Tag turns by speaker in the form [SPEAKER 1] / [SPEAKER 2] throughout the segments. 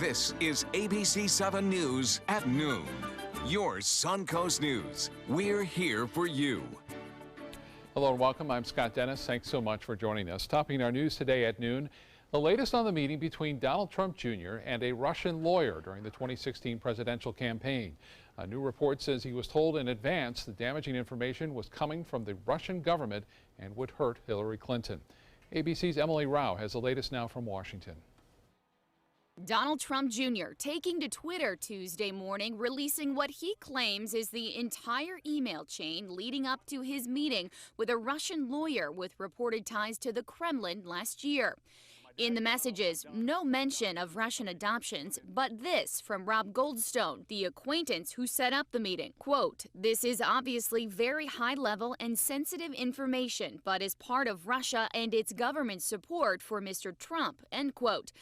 [SPEAKER 1] This is ABC 7 News at noon. Your Suncoast News. We're here for you.
[SPEAKER 2] Hello and welcome. I'm Scott Dennis. Thanks so much for joining us. Topping our news today at noon, the latest on the meeting between Donald Trump Jr. and a Russian lawyer during the 2016 presidential campaign. A new report says he was told in advance the damaging information was coming from the Russian government and would hurt Hillary Clinton. ABC's Emily Rao has the latest now from Washington.
[SPEAKER 3] Donald Trump Jr. taking to Twitter Tuesday morning, releasing what he claims is the entire email chain leading up to his meeting with a Russian lawyer with reported ties to the Kremlin last year. In the messages, no mention of Russian adoptions, but this from Rob Goldstone, the acquaintance who set up the meeting. Quote, "This is obviously very high level and sensitive information, but is part of Russia and its government support for Mr. Trump," end quote.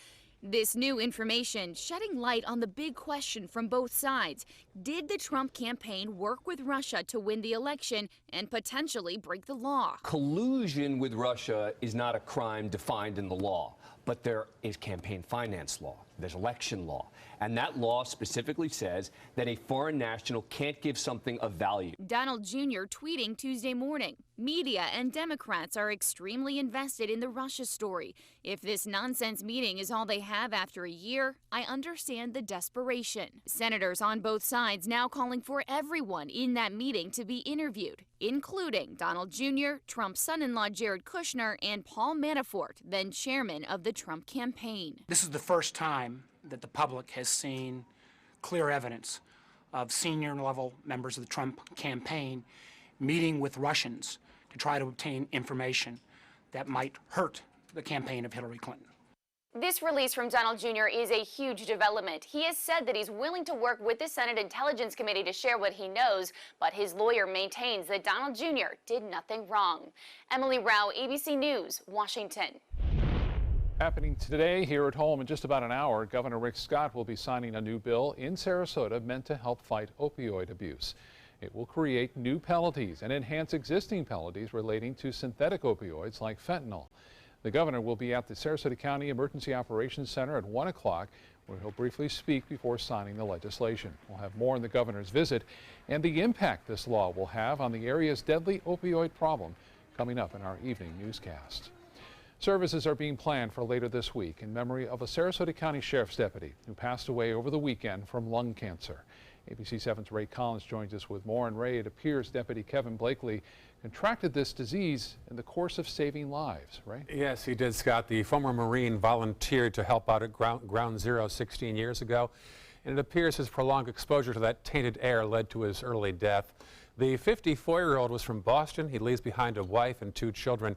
[SPEAKER 3] This new information shedding light on the big question from both sides. Did the Trump campaign work with Russia to win the election and potentially break the law?
[SPEAKER 4] Collusion with Russia is not a crime defined in the law, but there is campaign finance law. There's election law. And that law specifically says that a foreign national can't give something of value.
[SPEAKER 3] Donald Jr. tweeting Tuesday morning, "Media and Democrats are extremely invested in the Russia story. If this nonsense meeting is all they have after a year, I understand the desperation." Senators on both sides now calling for everyone in that meeting to be interviewed, including Donald Jr., Trump's son-in-law Jared Kushner, and Paul Manafort, then chairman of the Trump campaign.
[SPEAKER 5] This is the first time that the public has seen clear evidence of senior-level members of the Trump campaign meeting with Russians to try to obtain information that might hurt the campaign of Hillary Clinton.
[SPEAKER 3] This release from Donald Jr. is a huge development. He has said that he's willing to work with the Senate Intelligence Committee to share what he knows, but his lawyer maintains that Donald Jr. did nothing wrong. Emily Rao, ABC News, Washington.
[SPEAKER 2] Happening today here at home in just about an hour, Governor Rick Scott will be signing a new bill in Sarasota meant to help fight opioid abuse. It will create new penalties and enhance existing penalties relating to synthetic opioids like fentanyl. The governor will be at the Sarasota County Emergency Operations Center at 1 o'clock, where he'll briefly speak before signing the legislation. We'll have more on the governor's visit and the impact this law will have on the area's deadly opioid problem coming up in our evening newscast. Services are being planned for later this week in memory of a Sarasota County Sheriff's deputy who passed away over the weekend from lung cancer. ABC 7's Ray Collins joins us with more. And Ray, it appears Deputy Kevin Blakely contracted this disease in the course of saving lives, right?
[SPEAKER 6] Yes, he did, Scott. The former Marine volunteered to help out at Ground Zero 16 years ago, and it appears his prolonged exposure to that tainted air led to his early death. The 54-year-old was from Boston. He leaves behind a wife and 2 children.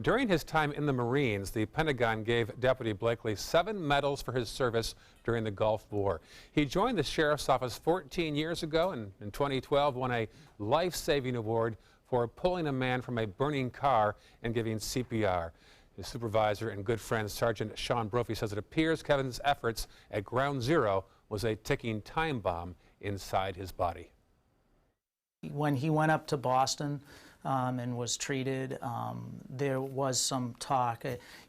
[SPEAKER 6] During his time in the Marines, the Pentagon gave Deputy Blakely 7 medals for his service during the Gulf War. He joined the Sheriff's Office 14 years ago and in 2012 won a life-saving award for pulling a man from a burning car and giving CPR. His supervisor and good friend, Sergeant Sean Brophy, says it appears Kevin's efforts at Ground Zero was a ticking time bomb inside his body.
[SPEAKER 7] When he went up to Boston and was treated, there was some talk,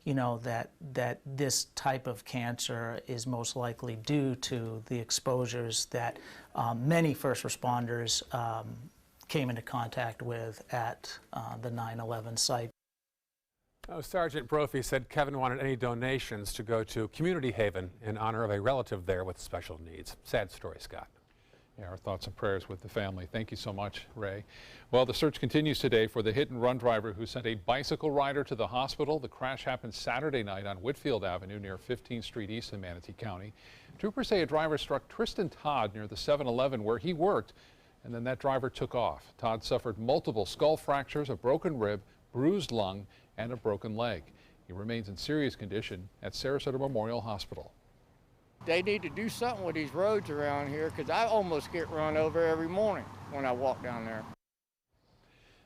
[SPEAKER 7] that this type of cancer is most likely due to the exposures that many first responders came into contact with at the 9/11 site.
[SPEAKER 6] Sergeant Brophy said Kevin wanted any donations to go to Community Haven in honor of a relative there with special needs. Sad story, Scott.
[SPEAKER 2] Yeah, our thoughts and prayers with the family. Thank you so much, Ray. Well, the search continues today for the hit-and-run driver who sent a bicycle rider to the hospital. The crash happened Saturday night on Whitfield Avenue near 15th Street East in Manatee County. Troopers say a driver struck Tristan Todd near the 7-Eleven where he worked, and then that driver took off. Todd suffered multiple skull fractures, a broken rib, bruised lung, and a broken leg. He remains in serious condition at Sarasota Memorial Hospital.
[SPEAKER 8] They need to do something with these roads around here because I almost get run over every morning when I walk down there.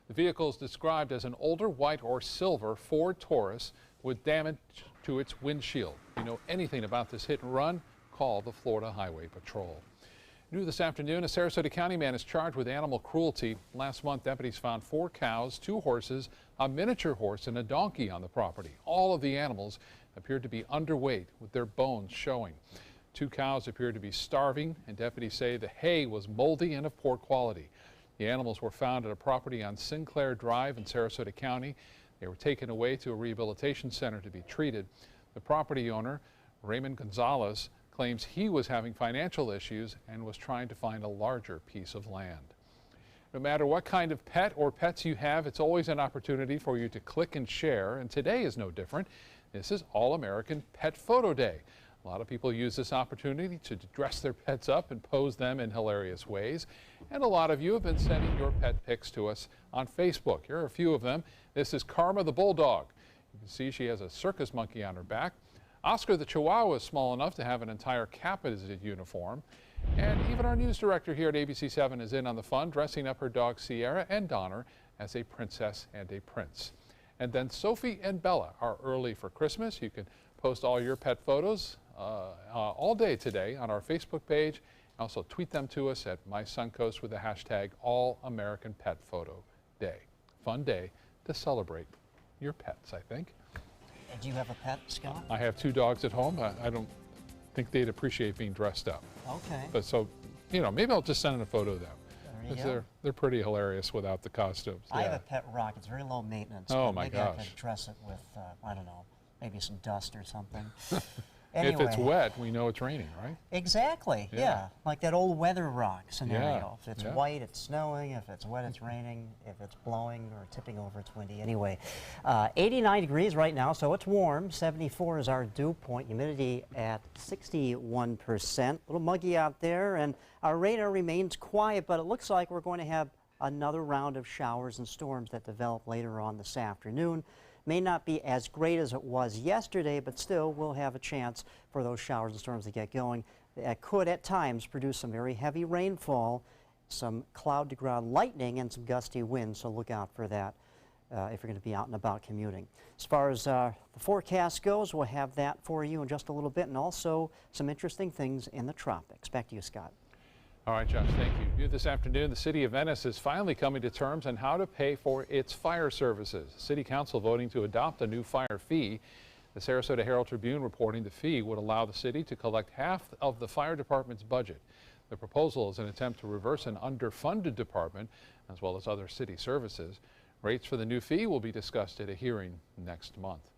[SPEAKER 2] The vehicle is described as an older white or silver Ford Taurus with damage to its windshield. If you know anything about this hit and run, call the Florida Highway Patrol. New this afternoon, a Sarasota County man is charged with animal cruelty. Last month, deputies found 4 cows, 2 horses, a miniature horse, and a donkey on the property. All of the animals appeared to be underweight with their bones showing. 2 cows appeared to be starving, and deputies say the hay was moldy and of poor quality. The animals were found at a property on Sinclair Drive in Sarasota County. They were taken away to a rehabilitation center to be treated. The property owner, Raymond Gonzalez, claims he was having financial issues and was trying to find a larger piece of land. No matter what kind of pet or pets you have, it's always an opportunity for you to click and share, and today is no different. This is All-American Pet Photo Day. A lot of people use this opportunity to dress their pets up and pose them in hilarious ways. And a lot of you have been sending your pet pics to us on Facebook. Here are a few of them. This is Karma the Bulldog. You can see she has a circus monkey on her back. Oscar the Chihuahua is small enough to have an entire Capital uniform. And even our news director here at ABC7 is in on the fun, dressing up her dogs Sierra and Donner as a princess and a prince. And then Sophie and Bella are early for Christmas. You can post all your pet photos all day today on our Facebook page. Also tweet them to us at MySuncoast with the hashtag #AllAmericanPetPhotoDay. Fun day to celebrate your pets, I think.
[SPEAKER 9] Do you have a pet, Scott?
[SPEAKER 2] I have 2 dogs at home. I don't think they'd appreciate being dressed up.
[SPEAKER 9] Okay.
[SPEAKER 2] But so, you know, maybe I'll just send in a photo of them.
[SPEAKER 9] There you go.
[SPEAKER 2] They're pretty hilarious without the costumes.
[SPEAKER 9] I have a pet rock. It's very low maintenance.
[SPEAKER 2] Oh
[SPEAKER 9] but
[SPEAKER 2] my
[SPEAKER 9] maybe
[SPEAKER 2] gosh.
[SPEAKER 9] I could dress it with, I don't know, maybe some dust or something.
[SPEAKER 2] If it's wet, we know it's raining, right?
[SPEAKER 9] Exactly, yeah. Like that old weather rock scenario. If it's
[SPEAKER 2] yeah.
[SPEAKER 9] white, it's snowing. If it's wet, it's raining. If it's blowing or tipping over, it's windy. Anyway, 89 degrees right now, so it's warm. 74 is our dew point. Humidity at 61%. A little muggy out there, and our radar remains quiet, but it looks like we're going to have another round of showers and storms that develop later on this afternoon. May not be as great as it was yesterday, but still we'll have a chance for those showers and storms to get going. That could at times produce some very heavy rainfall, some cloud-to-ground lightning, and some gusty winds, so look out for that if you're going to be out and about commuting. As far as the forecast goes, we'll have that for you in just a little bit, and also some interesting things in the tropics. Back to you, Scott.
[SPEAKER 2] All right, Josh, thank you. New this afternoon, the City of Venice is finally coming to terms on how to pay for its fire services. City Council voting to adopt a new fire fee. The Sarasota Herald-Tribune reporting the fee would allow the city to collect half of the fire department's budget. The proposal is an attempt to reverse an underfunded department, as well as other city services. Rates for the new fee will be discussed at a hearing next month.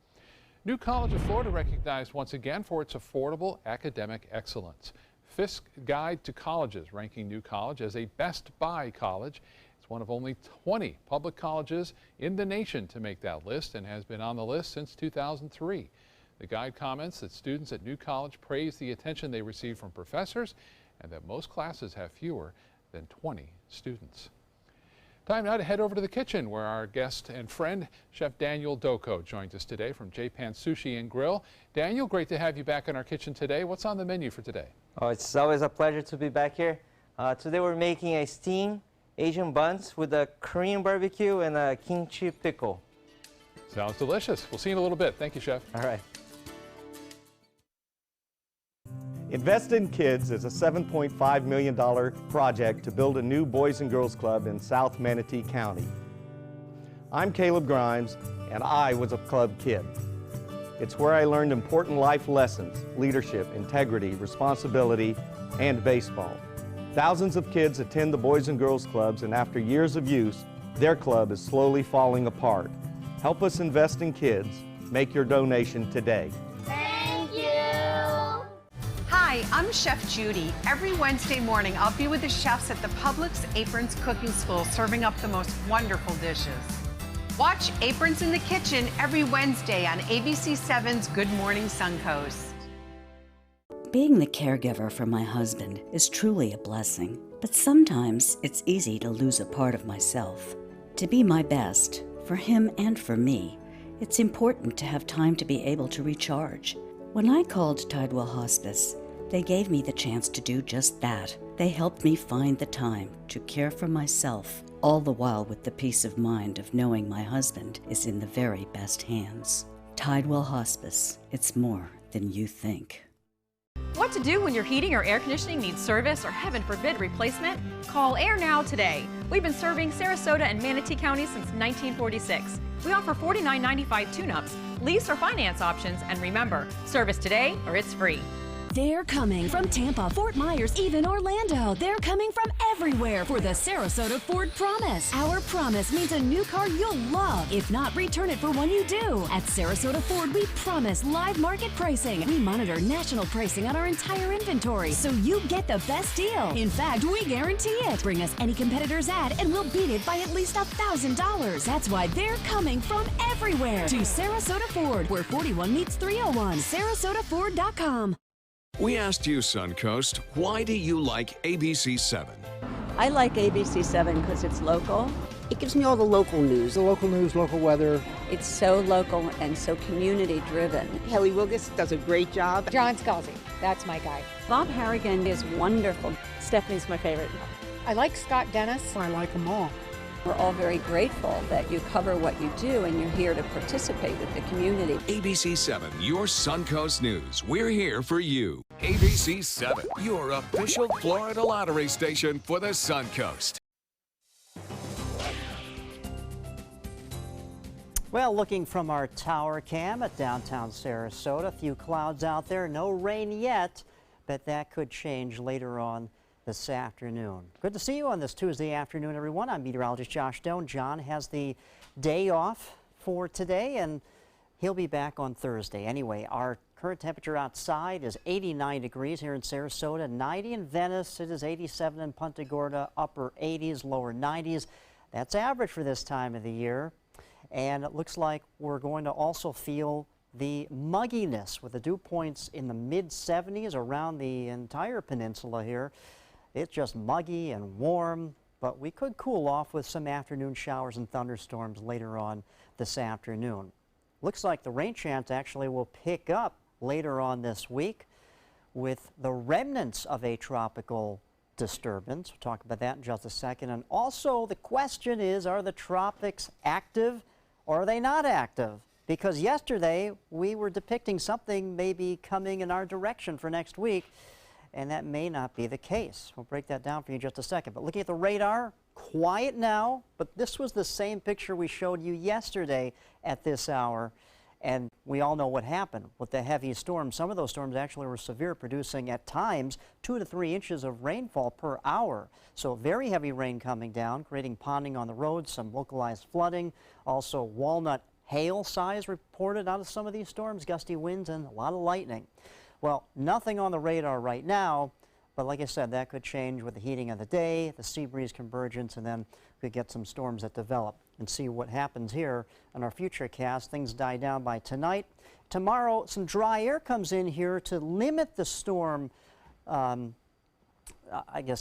[SPEAKER 2] New College of Florida recognized once again for its affordable academic excellence. Fisk Guide to Colleges ranking New College as a Best Buy college. It's one of only 20 public colleges in the nation to make that list and has been on the list since 2003. The guide comments that students at New College praise the attention they receive from professors and that most classes have fewer than 20 students. Time now to head over to the kitchen where our guest and friend, Chef Daniel Doko, joins us today from Japan Sushi and Grill. Daniel, great to have you back in our kitchen today. What's on the menu for today?
[SPEAKER 10] Oh, it's always a pleasure to be back here. Today we're making a steamed Asian buns with a Korean barbecue and a kimchi pickle.
[SPEAKER 2] Sounds delicious. We'll see you in a little bit. Thank you, Chef.
[SPEAKER 10] All right.
[SPEAKER 11] Invest in Kids is a $7.5 million project to build a new Boys and Girls Club in South Manatee County. I'm Caleb Grimes, and I was a club kid. It's where I learned important life lessons, leadership, integrity, responsibility, and baseball. Thousands of kids attend the Boys and Girls Clubs, and after years of use, their club is slowly falling apart. Help us invest in kids. Make your donation today.
[SPEAKER 12] Hi, I'm Chef Judy. Every Wednesday morning, I'll be with the chefs at the Publix Aprons Cooking School serving up the most wonderful dishes. Watch Aprons in the Kitchen every Wednesday on ABC7's Good Morning Suncoast.
[SPEAKER 13] Being the caregiver for my husband is truly a blessing, but sometimes it's easy to lose a part of myself. To be my best, for him and for me, it's important to have time to be able to recharge. When I called Tidewell Hospice, they gave me the chance to do just that. They helped me find the time to care for myself, all the while with the peace of mind of knowing my husband is in the very best hands. Tidewell Hospice, it's more than you think.
[SPEAKER 14] What to do when your heating or air conditioning needs service or, heaven forbid, replacement? Call Air Now today. We've been serving Sarasota and Manatee County since 1946. We offer $49.95 tune-ups, lease or finance options, and remember, service today or it's free.
[SPEAKER 15] They're coming from Tampa, Fort Myers, even Orlando. They're coming from everywhere for the Sarasota Ford Promise. Our promise means a new car you'll love. If not, return it for one you do. At Sarasota Ford, we promise live market pricing. We monitor national pricing on our entire inventory, so you get the best deal. In fact, we guarantee it. Bring us any competitor's ad, and we'll beat it by at least $1,000. That's why they're coming from everywhere to Sarasota Ford, where 41 meets 301. SarasotaFord.com.
[SPEAKER 1] We asked you, Suncoast, why do you like ABC7?
[SPEAKER 16] I like ABC7 because it's local.
[SPEAKER 17] It gives me all the local news, local weather.
[SPEAKER 16] It's so local and so community driven.
[SPEAKER 17] Kelly Wilgus does a great job.
[SPEAKER 18] John Scalzi, that's my guy.
[SPEAKER 16] Bob Harrigan is wonderful. Stephanie's my favorite.
[SPEAKER 18] I like Scott Dennis.
[SPEAKER 17] I like them all.
[SPEAKER 16] We're all very grateful that you cover what you do and you're here to participate with the community.
[SPEAKER 1] ABC7, your Suncoast News. We're here for you. ABC7, your official Florida lottery station for the Suncoast.
[SPEAKER 9] Well, looking from our tower cam at downtown Sarasota, a few clouds out there, no rain yet, but that could change later on this afternoon. Good to see you on this Tuesday afternoon, everyone. I'm meteorologist Josh Stone. John has the day off for today, and he'll be back on Thursday. Anyway, our current temperature outside is 89 degrees here in Sarasota, 90 in Venice. It is 87 in Punta Gorda, upper 80s, lower 90s. That's average for this time of the year. And it looks like we're going to also feel the mugginess with the dew points in the mid-70s around the entire peninsula here. It's just muggy and warm, but we could cool off with some afternoon showers and thunderstorms later on this afternoon. Looks like the rain chance actually will pick up later on this week with the remnants of a tropical disturbance. We'll talk about that in just a second. And also the question is, are the tropics active or are they not active? Because yesterday we were depicting something maybe coming in our direction for next week, and that may not be the case. We'll break that down for you in just a second. But looking at the radar, quiet now, but this was the same picture we showed you yesterday at this hour, and we all know what happened with the heavy storms. Some of those storms actually were severe, producing at times 2 to 3 inches of rainfall per hour. So very heavy rain coming down, creating ponding on the roads, some localized flooding, also walnut hail size reported out of some of these storms, gusty winds, and a lot of lightning. Well, nothing on the radar right now, but like I said, that could change with the heating of the day, the sea breeze convergence, and then we could get some storms that develop and see what happens here on our future cast. Things die down by tonight. Tomorrow, some dry air comes in here to limit the storm,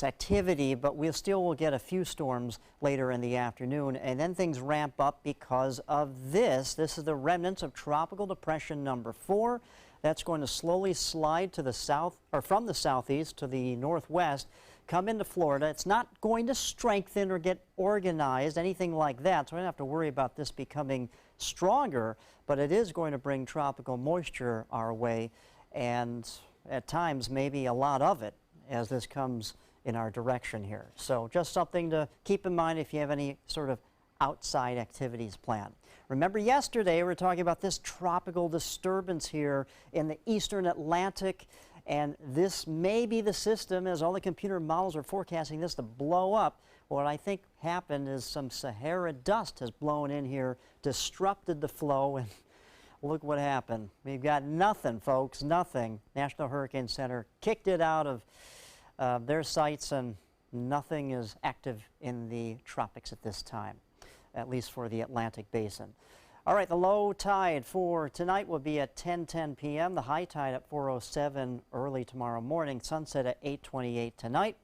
[SPEAKER 9] activity, but we still will get a few storms later in the afternoon, and then things ramp up because of this. This is the remnants of Tropical Depression number 4. That's going to slowly slide to the south, or from the southeast to the northwest, come into Florida. It's not going to strengthen or get organized, anything like that, so we don't have to worry about this becoming stronger, but it is going to bring tropical moisture our way, and at times maybe a lot of it as this comes in our direction here. So just something to keep in mind if you have any sort of outside activities planned. Remember yesterday we were talking about this tropical disturbance here in the eastern Atlantic, and this may be the system, as all the computer models are forecasting this to blow up. What I think happened is some Sahara dust has blown in here, disrupted the flow, and look what happened. We've got nothing, folks, nothing. National Hurricane Center kicked it out of their sights, and nothing is active in the tropics at this time, at least for the Atlantic Basin. All right, the low tide for tonight will be at 10:10 p.m. The high tide at 4:07 early tomorrow morning. Sunset at 8:28 tonight.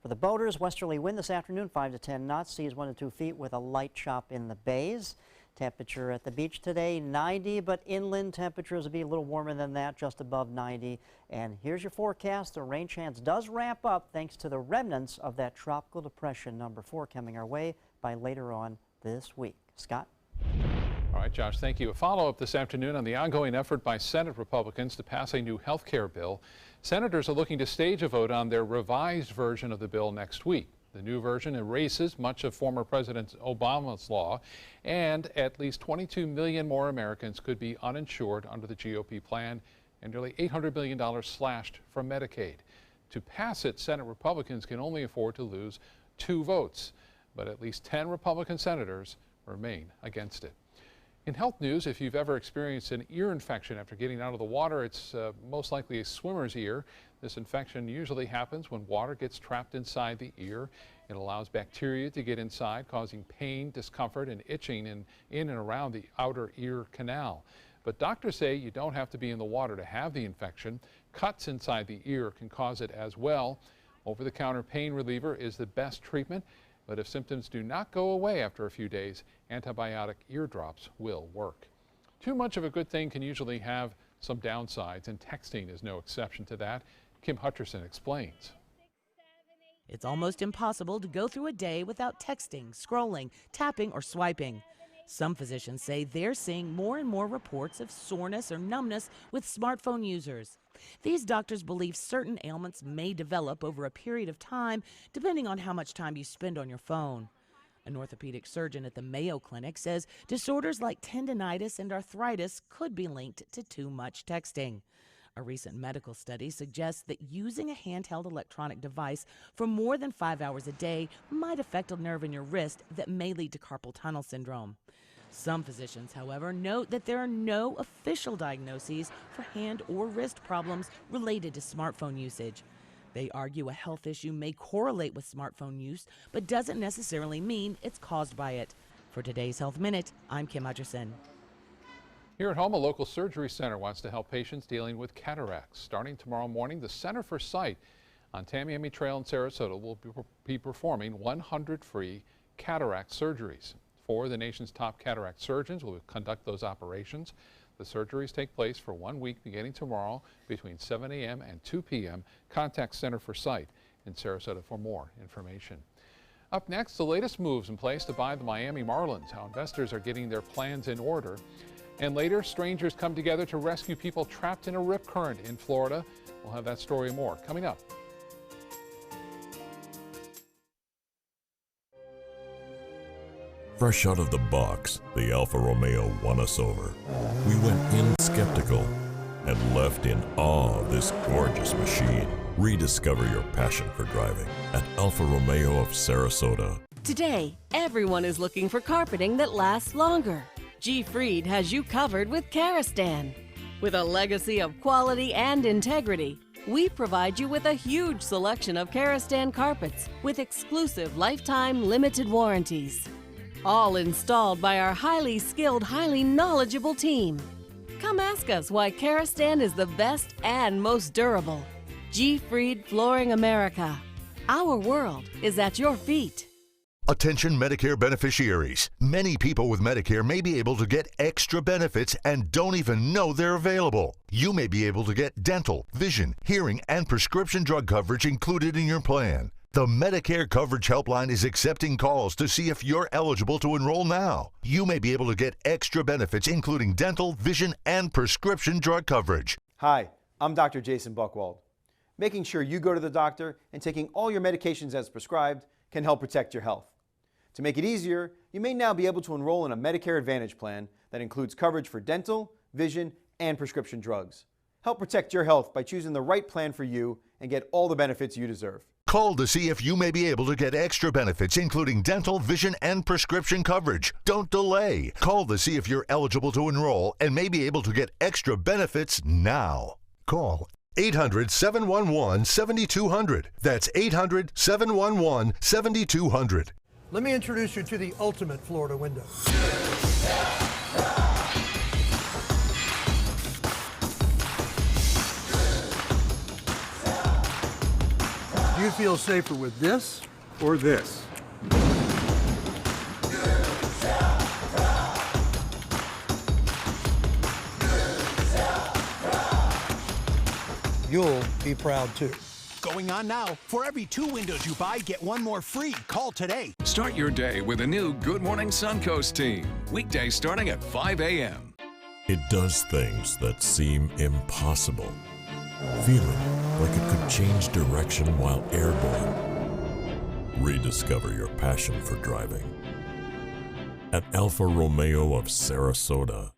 [SPEAKER 9] For the boaters, westerly wind this afternoon, 5 to 10 knots. Seas 1 to 2 feet with a light chop in the bays. Temperature at the beach today, 90, but inland temperatures will be a little warmer than that, just above 90. And here's your forecast. The rain chance does ramp up thanks to the remnants of that Tropical Depression number 4 coming our way by later on this week. Scott?
[SPEAKER 2] All right, Josh, thank you. A follow-up this afternoon on the ongoing effort by Senate Republicans to pass a new health care bill. Senators are looking to stage a vote on their revised version of the bill next week. The new version erases much of former President Obama's law, and at least 22 million more Americans could be uninsured under the GOP plan and nearly $800 million slashed from Medicaid. To pass it, Senate Republicans can only afford to lose 2 votes, but at least 10 Republican senators remain against it. In health news, if you've ever experienced an ear infection after getting out of the water, it's most likely a swimmer's ear. This infection usually happens when water gets trapped inside the ear. It allows bacteria to get inside, causing pain, discomfort, and itching in and around the outer ear canal. But doctors say you don't have to be in the water to have the infection. Cuts inside the ear can cause it as well. Over-the-counter pain reliever is the best treatment, but if symptoms do not go away after a few days, antibiotic ear drops will work. Too much of a good thing can usually have some downsides, and texting is no exception to that. Kim Hutcherson explains.
[SPEAKER 19] It's almost impossible to go through a day without texting, scrolling, tapping, or swiping. Some physicians say they're seeing more and more reports of soreness or numbness with smartphone users. These doctors believe certain ailments may develop over a period of time, depending on how much time you spend on your phone. An orthopedic surgeon at the Mayo Clinic says disorders like tendinitis and arthritis could be linked to too much texting. A recent medical study suggests that using a handheld electronic device for more than 5 hours a day might affect a nerve in your wrist that may lead to carpal tunnel syndrome. Some physicians, however, note that there are no official diagnoses for hand or wrist problems related to smartphone usage. They argue a health issue may correlate with smartphone use, but doesn't necessarily mean it's caused by it. For today's Health Minute, I'm Kim Hutcherson.
[SPEAKER 2] Here at home, a local surgery center wants to help patients dealing with cataracts. Starting tomorrow morning, the Center for Sight on Tamiami Trail in Sarasota will be performing 100 free cataract surgeries. 4 of the nation's top cataract surgeons will conduct those operations. The surgeries take place for 1 week beginning tomorrow between 7 a.m. and 2 p.m. Contact Center for Sight in Sarasota for more information. Up next, the latest moves in place to buy the Miami Marlins, how investors are getting their plans in order. And later, strangers come together to rescue people trapped in a rip current in Florida. We'll have that story and more coming up.
[SPEAKER 20] Fresh out of the box, the Alfa Romeo won us over. We went in skeptical and left in awe of this gorgeous machine. Rediscover your passion for driving at Alfa Romeo of Sarasota.
[SPEAKER 21] Today, everyone is looking for carpeting that lasts longer. G. Fried has you covered with Karastan. With a legacy of quality and integrity, we provide you with a huge selection of Karastan carpets with exclusive lifetime limited warranties. All installed by our highly skilled, highly knowledgeable team. Come ask us why Karastan is the best and most durable. G. Fried Flooring America. Our world is at your feet.
[SPEAKER 22] Attention Medicare beneficiaries. Many people with Medicare may be able to get extra benefits and don't even know they're available. You may be able to get dental, vision, hearing, and prescription drug coverage included in your plan. The Medicare Coverage Helpline is accepting calls to see if you're eligible to enroll now. You may be able to get extra benefits including dental, vision, and prescription drug coverage.
[SPEAKER 23] Hi, I'm Dr. Jason Buchwald. Making sure you go to the doctor and taking all your medications as prescribed can help protect your health. To make it easier, you may now be able to enroll in a Medicare Advantage plan that includes coverage for dental, vision, and prescription drugs. Help protect your health by choosing the right plan for you and get all the benefits you deserve.
[SPEAKER 22] Call to see if you may be able to get extra benefits including dental, vision, and prescription coverage. Don't delay. Call to see if you're eligible to enroll and may be able to get extra benefits now. Call 800-711-7200. That's 800-711-7200.
[SPEAKER 24] Let me introduce you to the ultimate Florida window. Do you feel safer with this or this? You'll be proud too.
[SPEAKER 25] Going on now. For every 2 windows you buy, get 1 more free. Call today.
[SPEAKER 1] Start your day with a new Good Morning Suncoast team. Weekdays starting at 5 a.m.
[SPEAKER 20] It does things that seem impossible. Feeling like it could change direction while airborne. Rediscover your passion for driving at Alfa Romeo of Sarasota.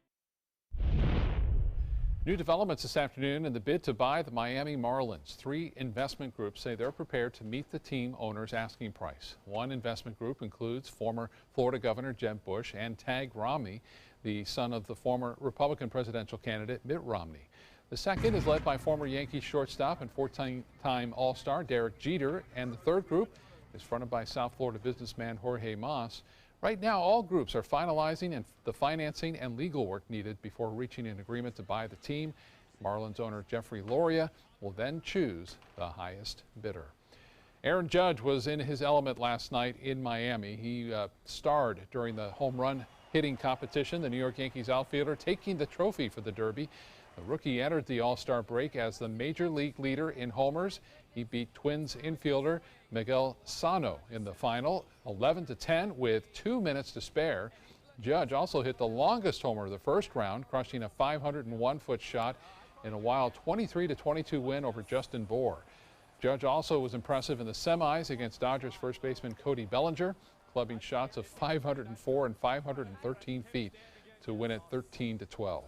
[SPEAKER 2] New developments this afternoon in the bid to buy the Miami Marlins. 3 investment groups say they're prepared to meet the team owner's asking price. One investment group includes former Florida Governor Jeb Bush and Tagg Romney, the son of the former Republican presidential candidate Mitt Romney. The second is led by former Yankees shortstop and 14-time All-Star Derek Jeter, and the third group is fronted by South Florida businessman Jorge Mas. Right now, all groups are finalizing the financing and legal work needed before reaching an agreement to buy the team. Marlins owner Jeffrey Loria will then choose the highest bidder. Aaron Judge was in his element last night in Miami. He starred during the home run hitting competition. The New York Yankees outfielder taking the trophy for the Derby. The rookie entered the All-Star break as the major league leader in homers. He beat Twins infielder Miguel Sano in the final, 11-10 with 2 minutes to spare. Judge also hit the longest homer of the first round, crushing a 501-foot shot in a wild 23-22 win over Justin Bour. Judge also was impressive in the semis against Dodgers first baseman Cody Bellinger, clubbing shots of 504 and 513 feet to win it 13-12.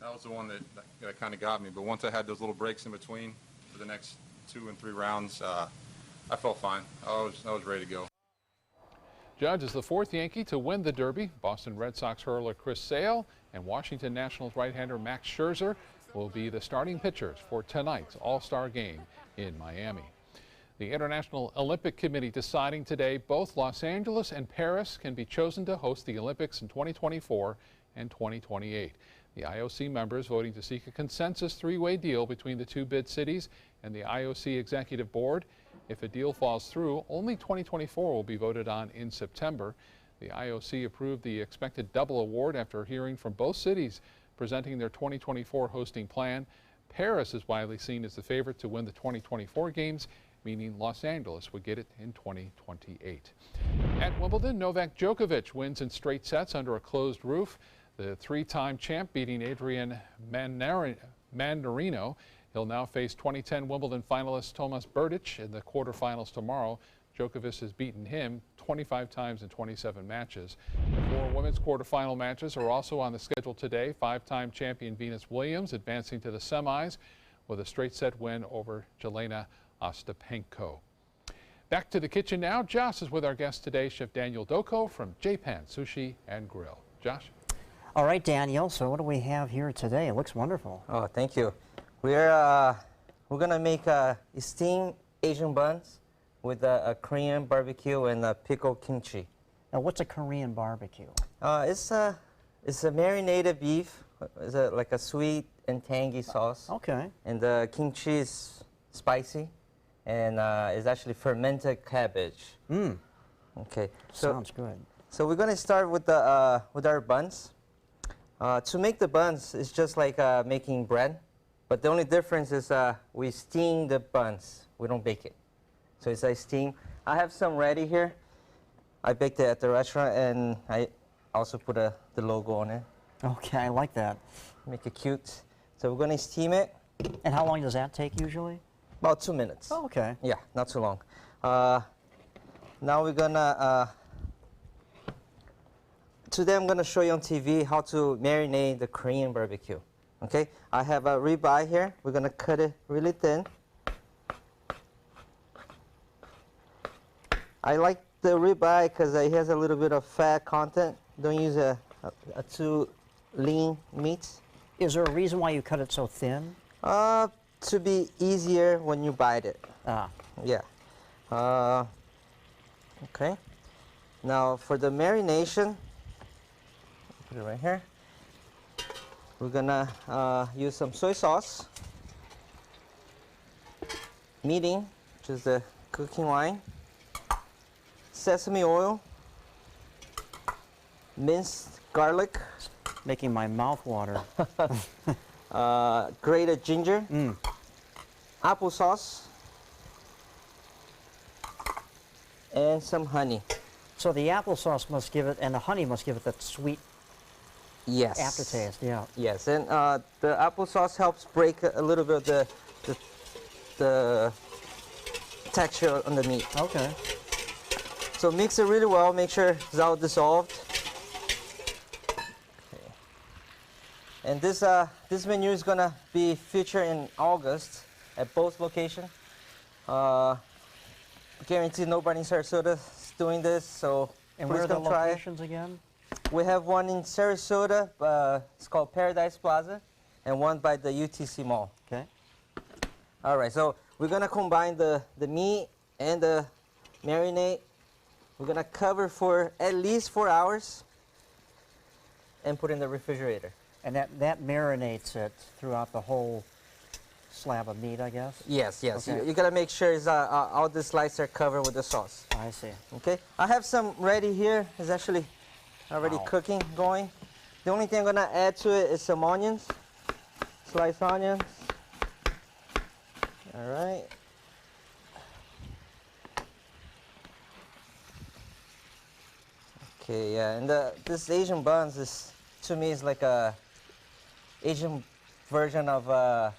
[SPEAKER 3] That was the one that kind of got me. But once I had those little breaks in between for the next 2 and 3 rounds, I felt fine. I was ready to go.
[SPEAKER 2] Judge is the 4th Yankee to win the Derby. Boston Red Sox hurler Chris Sale and Washington Nationals right-hander Max Scherzer will be the starting pitchers for tonight's All-Star game in Miami. The International Olympic Committee deciding today both Los Angeles and Paris can be chosen to host the Olympics in 2024 and 2028. The IOC members voting to seek a consensus 3-way deal between the 2 bid cities and the IOC Executive Board. If a deal falls through, only 2024 will be voted on in September. The IOC approved the expected double award after hearing from both cities presenting their 2024 hosting plan. Paris is widely seen as the favorite to win the 2024 games, meaning Los Angeles would get it in 2028. At Wimbledon, Novak Djokovic wins in straight sets under a closed roof. The 3-time champ beating Adrian Manarino. He'll now face 2010 Wimbledon finalist Tomas Berdych in the quarterfinals tomorrow. Djokovic has beaten him 25 times in 27 matches. The 4 women's quarterfinal matches are also on the schedule today. 5-time champion Venus Williams advancing to the semis with a straight set win over Jelena Ostapenko. Back to the kitchen now. Josh is with our guest today, Chef Daniel Doko from Japan Sushi and Grill. Josh?
[SPEAKER 9] All right, Daniel, so what do we have here today? It looks wonderful.
[SPEAKER 10] Oh, thank you. We're gonna make steamed Asian buns with a Korean barbecue and pickled kimchi.
[SPEAKER 9] Now, what's a Korean barbecue?
[SPEAKER 10] It's a marinated beef. It's like a sweet and tangy sauce.
[SPEAKER 9] Okay.
[SPEAKER 10] And the kimchi is spicy, and it's actually fermented cabbage. Okay.
[SPEAKER 9] Sounds good.
[SPEAKER 10] So we're gonna start with the with our buns. To make the buns, it's just like making bread, but the only difference is we steam the buns. We don't bake it. So it's like steam. I have some ready here. I baked it at the restaurant, and I also put the logo on it.
[SPEAKER 9] Okay, I like that.
[SPEAKER 10] Make it cute. So we're going to steam it.
[SPEAKER 9] And how long does that take usually?
[SPEAKER 10] About 2 minutes.
[SPEAKER 9] Oh, okay.
[SPEAKER 10] Yeah, not too long. Now we're going to... Today I'm going to show you on TV how to marinate the Korean barbecue. Okay, I have a ribeye here. We're going to cut it really thin. I like the ribeye because it has a little bit of fat content. Don't use a too lean meat.
[SPEAKER 9] Is there a reason why you cut it so thin?
[SPEAKER 10] To be easier when you bite it.
[SPEAKER 9] Ah.
[SPEAKER 10] Yeah. Okay. Now for the marination, put it right here. We're gonna use some soy sauce, mirin, which is the cooking wine, sesame oil, minced garlic,
[SPEAKER 9] making my mouth water,
[SPEAKER 10] grated ginger, applesauce, and some honey.
[SPEAKER 9] So the applesauce must give it, and the honey must give it that sweet
[SPEAKER 10] yes.
[SPEAKER 9] aftertaste, yeah.
[SPEAKER 10] Yes, and the applesauce helps break a little bit of the texture on the meat.
[SPEAKER 9] Okay.
[SPEAKER 10] So mix it really well, make sure it's all dissolved. Okay. And this menu is gonna be featured in August at both locations. Guarantee nobody in Sarasota is doing this, so
[SPEAKER 9] And
[SPEAKER 10] please
[SPEAKER 9] where are the
[SPEAKER 10] come try it.
[SPEAKER 9] locations again?
[SPEAKER 10] We have one in Sarasota, it's called Paradise Plaza, and one by the UTC Mall.
[SPEAKER 9] Okay.
[SPEAKER 10] All right, so we're gonna combine the meat and the marinade. We're gonna cover for at least 4 hours and put in the refrigerator.
[SPEAKER 9] And that marinates it throughout the whole slab of meat, I guess?
[SPEAKER 10] Yes, yes.
[SPEAKER 9] Okay.
[SPEAKER 10] You gotta make sure all the slices are covered with the sauce.
[SPEAKER 9] I see.
[SPEAKER 10] Okay, I have some ready here. It's actually already
[SPEAKER 9] Wow.
[SPEAKER 10] cooking, going. The only thing I'm gonna add to it is some onions, sliced onions. All right. Okay, yeah, and this Asian buns is, to me, is like a Asian version of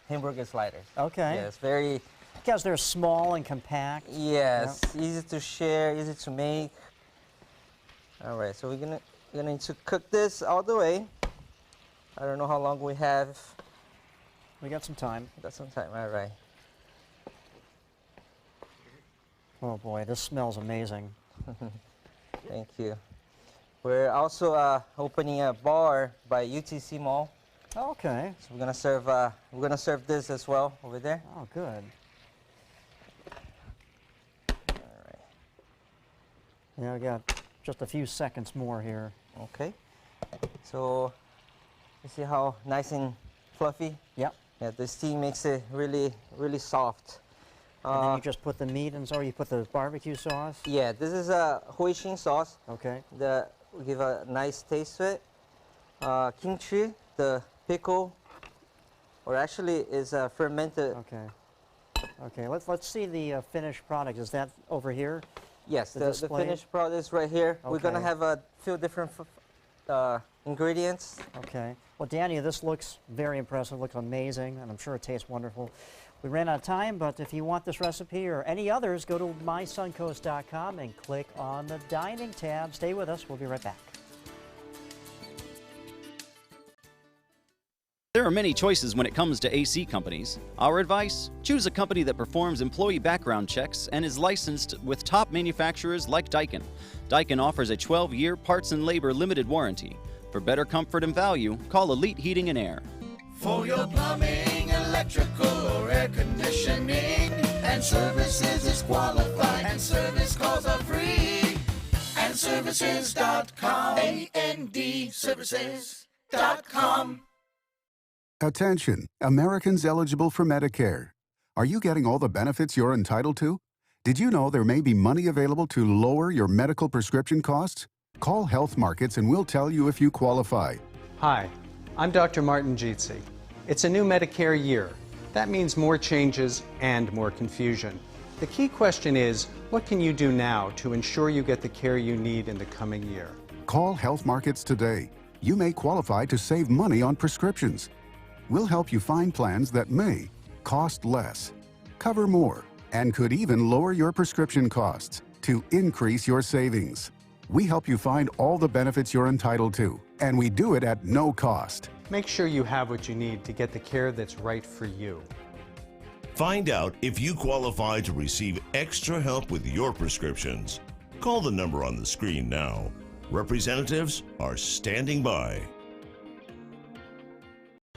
[SPEAKER 10] hamburger sliders.
[SPEAKER 9] Okay.
[SPEAKER 10] Yeah, it's very.
[SPEAKER 9] Because they're small and compact.
[SPEAKER 10] Yes, easy to share, easy to make. All right, so we're gonna need to cook this all the way. I don't know how long we have.
[SPEAKER 9] We got some time.
[SPEAKER 10] Got some time, all right.
[SPEAKER 9] Oh boy, this smells amazing.
[SPEAKER 10] Thank you. We're also opening a bar by UTC Mall.
[SPEAKER 9] Okay.
[SPEAKER 10] So we're gonna serve this as well over there.
[SPEAKER 9] Oh, good.
[SPEAKER 10] All right.
[SPEAKER 9] Yeah, we got just a few seconds more here.
[SPEAKER 10] Okay. So you see how nice and fluffy?
[SPEAKER 9] Yep.
[SPEAKER 10] Yeah, the steam makes it really, really soft.
[SPEAKER 9] And then you just put the meat in, or you put the barbecue sauce?
[SPEAKER 10] Yeah, this is a Hoisin sauce.
[SPEAKER 9] Okay.
[SPEAKER 10] That will give a nice taste to it. Kimchi, the pickle, or actually is fermented.
[SPEAKER 9] Okay. Okay, let's see the finished product. Is that over here?
[SPEAKER 10] Yes, the
[SPEAKER 9] display?
[SPEAKER 10] finished product is right here. We're gonna
[SPEAKER 9] Okay.
[SPEAKER 10] have a few different ingredients.
[SPEAKER 9] Okay. Well, Danny, this looks very impressive, looks amazing, and I'm sure it tastes wonderful. We ran out of time, but if you want this recipe or any others, go to mysuncoast.com and click on the dining tab. Stay with us. We'll be right back.
[SPEAKER 4] There are many choices when it comes to AC companies. Our advice? Choose a company that performs employee background checks and is licensed with top manufacturers like Daikin. Daikin offers a 12-year parts and labor limited warranty. For better comfort and value, call Elite Heating and Air.
[SPEAKER 5] For your plumbing, electrical, or air conditioning, and services is qualified, and service calls are free. And services.com, A-N-D, services.com.
[SPEAKER 6] Attention, Americans eligible for Medicare. Are you getting all the benefits you're entitled to? Did you know there may be money available to lower your medical prescription costs? Call Health Markets and we'll tell you if you qualify.
[SPEAKER 7] Hi, I'm Dr. Martin Jeetsi. It's a new Medicare year. That means more changes and more confusion. The key question is, what can you do now to ensure you get the care you need in the coming year?
[SPEAKER 6] Call Health Markets today. You may qualify to save money on prescriptions. We'll help you find plans that may cost less, cover more, and could even lower your prescription costs to increase your savings. We help you find all the benefits you're entitled to, and we do it at no cost.
[SPEAKER 7] Make sure you have what you need to get the care that's right for you.
[SPEAKER 8] Find out if you qualify to receive extra help with your prescriptions. Call the number on the screen now. Representatives are standing by.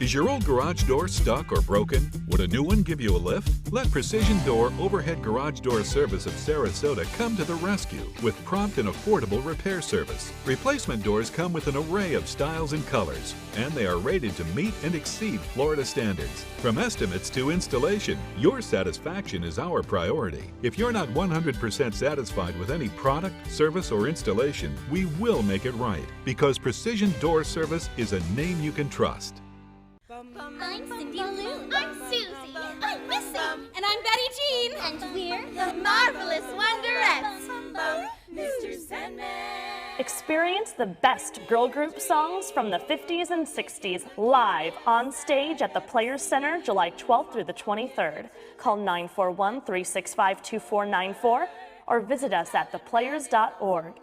[SPEAKER 26] Is your old garage door stuck or broken? Would a new one give you a lift? Let Precision Door Overhead Garage Door Service of Sarasota come to the rescue with prompt and affordable repair service. Replacement doors come with an array of styles and colors, and they are rated to meet and exceed Florida standards. From estimates to installation, your satisfaction is our priority. If you're not 100% satisfied with any product, service, or installation, we will make it right, because Precision Door Service is a name you can trust.
[SPEAKER 27] I'm Cindy Lou. I'm Susie. I'm Missy. And I'm Betty Jean. And we're the Marvelous Wonderettes. Mr. Sandman.
[SPEAKER 28] Experience the best girl group songs from the 50s and 60s live on stage at the Players Center July 12th through the 23rd. Call 941-365-2494 or visit us at theplayers.org.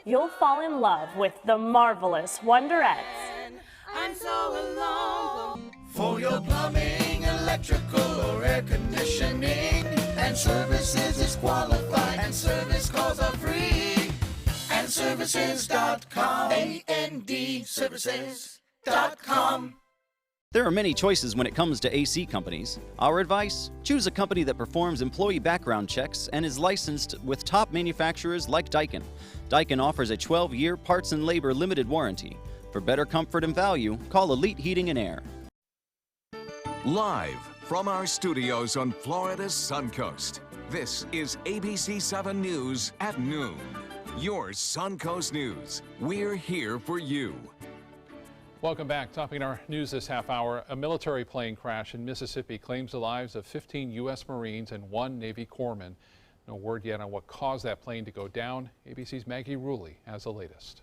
[SPEAKER 28] You'll fall in love with the Marvelous Wonderettes.
[SPEAKER 27] I'm so alone.
[SPEAKER 5] For your plumbing, electrical, or air conditioning, and Services is qualified, and service calls are free. And Services.com, A-N-D, Services.com.
[SPEAKER 4] There are many choices when it comes to AC companies. Our advice: choose a company that performs employee background checks and is licensed with top manufacturers like Daikin. Daikin offers a 12-year parts and labor limited warranty. For better comfort and value, call Elite Heating and Air.
[SPEAKER 1] Live from our studios on Florida's Suncoast, this is ABC 7 News at noon. Your Suncoast News. We're here for you.
[SPEAKER 2] Welcome back. Topping our news this half hour, a military plane crash in Mississippi claims the lives of 15 U.S. Marines and 1 Navy corpsman. No word yet on what caused that plane to go down. ABC's Maggie Rulli has the latest.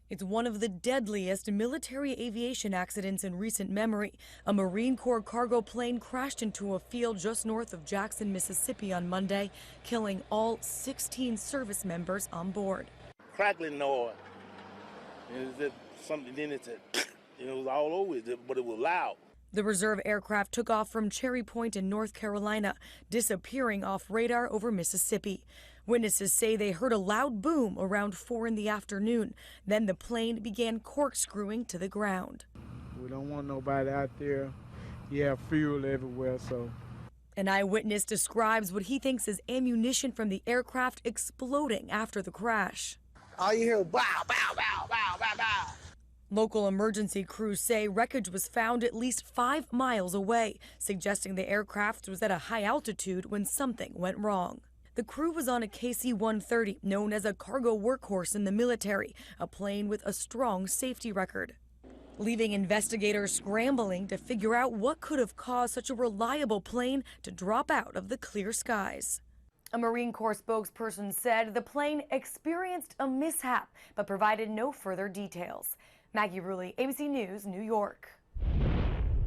[SPEAKER 11] It's one of the deadliest military aviation accidents in recent memory. A Marine Corps cargo plane crashed into a field just north of Jackson, Mississippi on Monday, killing all 16 service members on board.
[SPEAKER 12] Crackling noise. And it something in it that it was all over it, but it was loud.
[SPEAKER 11] The reserve aircraft took off from Cherry Point in North Carolina, disappearing off radar over Mississippi. Witnesses say they heard a loud boom around 4 in the afternoon. Then the plane began corkscrewing to the ground.
[SPEAKER 13] We don't want nobody out there. You have fuel everywhere, so.
[SPEAKER 11] An eyewitness describes what he thinks is ammunition from the aircraft exploding after the crash.
[SPEAKER 12] All you hear is bow, bow, bow, bow, bow, bow.
[SPEAKER 11] Local emergency crews say wreckage was found at least 5 miles away, suggesting the aircraft was at a high altitude when something went wrong. The crew was on a KC-130, known as a cargo workhorse in the military, a plane with a strong safety record, leaving investigators scrambling to figure out what could have caused such a reliable plane to drop out of the clear skies. A Marine Corps spokesperson said the plane experienced a mishap, but provided no further details. Maggie Rulli, ABC News, New York.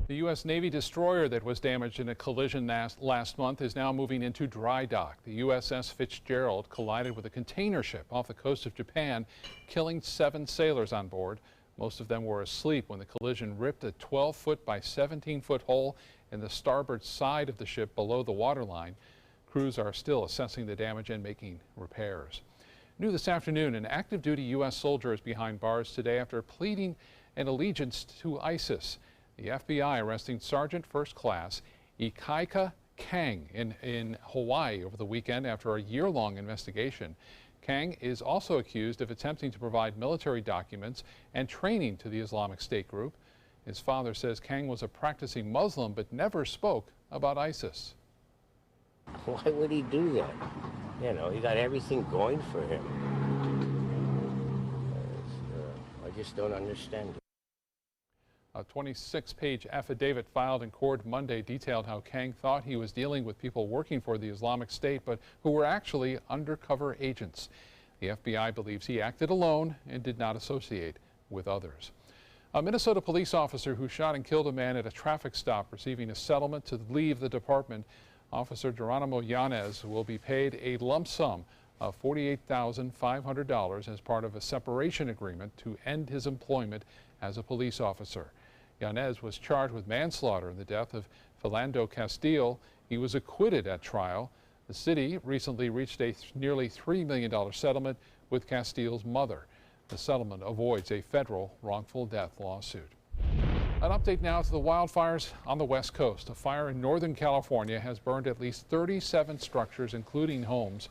[SPEAKER 2] The U.S. Navy destroyer that was damaged in a collision last month is now moving into dry dock. The USS Fitzgerald collided with a container ship off the coast of Japan, killing 7 sailors on board. Most of them were asleep when the collision ripped a 12-foot by 17-foot hole in the starboard side of the ship below the waterline. Crews are still assessing the damage and making repairs. New this afternoon, an active duty U.S. soldier is behind bars today after pleading an allegiance to ISIS. The FBI arresting Sergeant First Class Ikaika Kang in Hawaii over the weekend after a year-long investigation. Kang is also accused of attempting to provide military documents and training to the Islamic State group. His father says Kang was a practicing Muslim but never spoke about ISIS.
[SPEAKER 14] Why would he do that? You know, he got everything going for him. I just don't understand it.
[SPEAKER 2] A 26-page affidavit filed in court Monday detailed how Kang thought he was dealing with people working for the Islamic State, but who were actually undercover agents. The FBI believes he acted alone and did not associate with others. A Minnesota police officer who shot and killed a man at a traffic stop receiving a settlement to leave the department. Officer Geronimo Yanez will be paid a lump sum of $48,500 as part of a separation agreement to end his employment as a police officer. Yanez was charged with manslaughter in the death of Philando Castile. He was acquitted at trial. The city recently reached a nearly $3 million settlement with Castile's mother. The settlement avoids a federal wrongful death lawsuit. An update now to the wildfires on the West Coast. A fire in Northern California has burned at least 37 structures, including homes.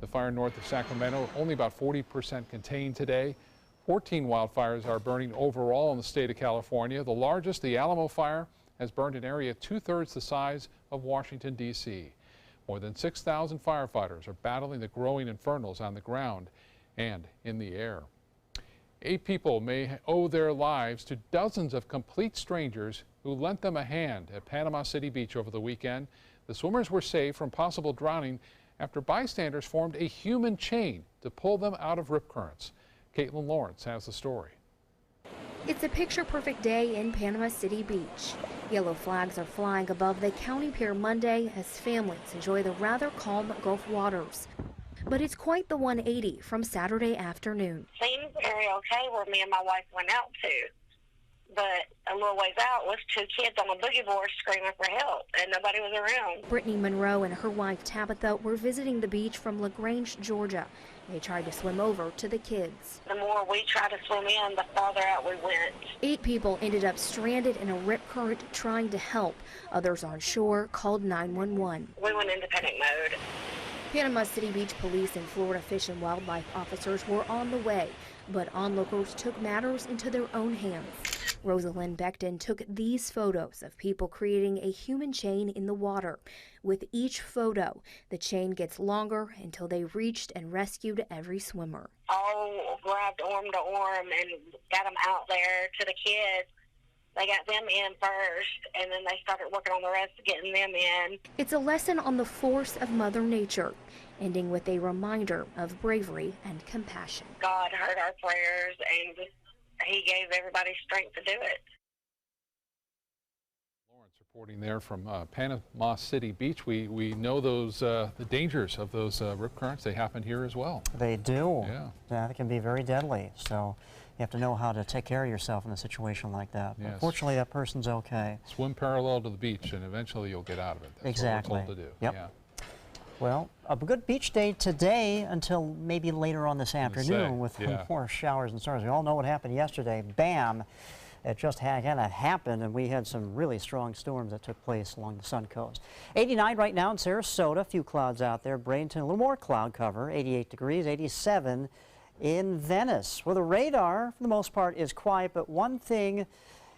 [SPEAKER 2] The fire north of Sacramento, only about 40% contained today. 14 wildfires are burning overall in the state of California. The largest, the Alamo Fire, has burned an area 2/3 the size of Washington, D.C. More than 6,000 firefighters are battling the growing infernos on the ground and in the air. 8 people may owe their lives to dozens of complete strangers who lent them a hand at Panama City Beach over the weekend. The swimmers were saved from possible drowning after bystanders formed a human chain to pull them out of rip currents. Caitlin Lawrence has the story.
[SPEAKER 15] It's a picture-perfect day in Panama City Beach. Yellow flags are flying above the county pier Monday as families enjoy the rather calm Gulf waters. But it's quite the 180 from Saturday afternoon.
[SPEAKER 16] Seems very okay where me and my wife went out to. but a little ways out was 2 kids on a boogie board screaming for help, and nobody was around.
[SPEAKER 15] Brittany Monroe and her wife Tabitha were visiting the beach from LaGrange, Georgia. They tried to swim over to the kids.
[SPEAKER 16] The more we tried to swim in, the farther out we went.
[SPEAKER 15] 8 people ended up stranded in a rip current trying to help. Others on shore called 911.
[SPEAKER 16] We went into panic mode.
[SPEAKER 15] Panama City Beach Police and Florida Fish and Wildlife officers were on the way, but onlookers took matters into their own hands. Rosalind Beckton took these photos of people creating a human chain in the water. With each photo, the chain gets longer until they reached and rescued every swimmer.
[SPEAKER 16] All grabbed arm to arm and got them out there to the kids. They got them in first, and then they started working on the rest of getting them in.
[SPEAKER 15] It's a lesson on the force of Mother Nature, ending with a reminder of bravery and compassion.
[SPEAKER 16] God heard our prayers, and He gave everybody strength to do it.
[SPEAKER 2] Lawrence reporting there from Panama City Beach. We know those the dangers of those rip currents. They happen here as well.
[SPEAKER 9] They do.
[SPEAKER 2] Yeah.
[SPEAKER 9] They can be very deadly. So you have to know how to take care of yourself in a situation like that.
[SPEAKER 2] Yes.
[SPEAKER 9] Fortunately, that person's okay.
[SPEAKER 2] Swim parallel to the beach, and eventually you'll get out of it. That's
[SPEAKER 9] exactly.
[SPEAKER 2] what we're told to do.
[SPEAKER 9] Yep.
[SPEAKER 2] Yeah.
[SPEAKER 9] Well, a good beach day today until maybe later on this afternoon with more showers and storms. We all know what happened yesterday. Bam! It just kind of happened, and we had some really strong storms that took place along the Sun Coast. 89 right now in Sarasota, a few clouds out there. Bradenton, a little more cloud cover, 88 degrees, 87 in Venice. Well, the radar, for the most part, is quiet, but one thing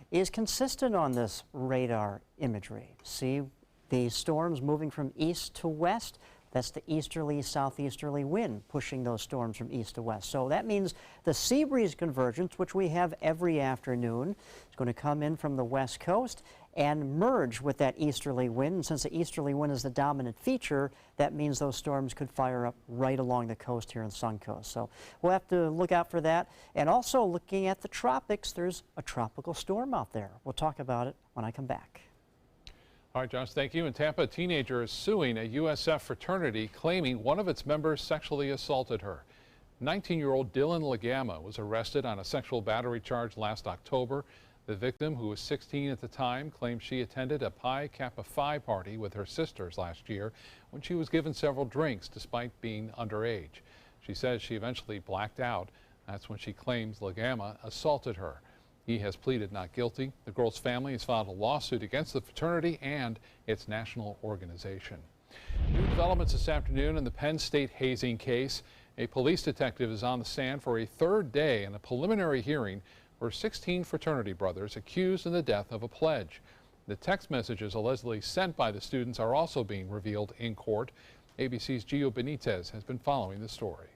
[SPEAKER 9] is consistent on this radar imagery. See the storms moving from east to west? That's the easterly, southeasterly wind pushing those storms from east to west. So that means the sea breeze convergence, which we have every afternoon, is going to come in from the west coast and merge with that easterly wind. And since the easterly wind is the dominant feature, that means those storms could fire up right along the coast here in Sun Coast. So we'll have to look out for that. And also looking at the tropics, there's a tropical storm out there. We'll talk about it when I come back.
[SPEAKER 2] All right, Josh, thank you. In Tampa, a teenager is suing a USF fraternity claiming one of its members sexually assaulted her. 19-year-old Dylan Legama was arrested on a sexual battery charge last October. The victim, who was 16 at the time, claimed she attended a Pi Kappa Phi party with her sisters last year when she was given several drinks despite being underage. She says she eventually blacked out. That's when she claims Legama assaulted her. He has pleaded not guilty. The girl's family has filed a lawsuit against the fraternity and its national organization. New developments this afternoon in the Penn State hazing case. A police detective is on the stand for a third day in a preliminary hearing for 16 fraternity brothers accused in the death of a pledge. The text messages allegedly sent by the students are also being revealed in court. ABC's Gio Benitez has been following the story.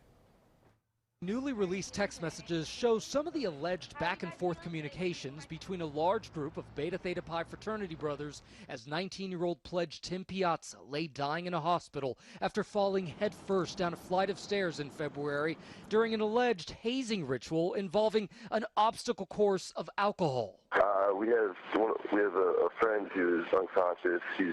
[SPEAKER 17] Newly released text messages show some of the alleged back-and-forth communications between a large group of Beta Theta Pi fraternity brothers as 19-year-old pledge Tim Piazza lay dying in a hospital after falling headfirst down a flight of stairs in February during an alleged hazing ritual involving an obstacle course of alcohol.
[SPEAKER 18] We have a friend who is unconscious. He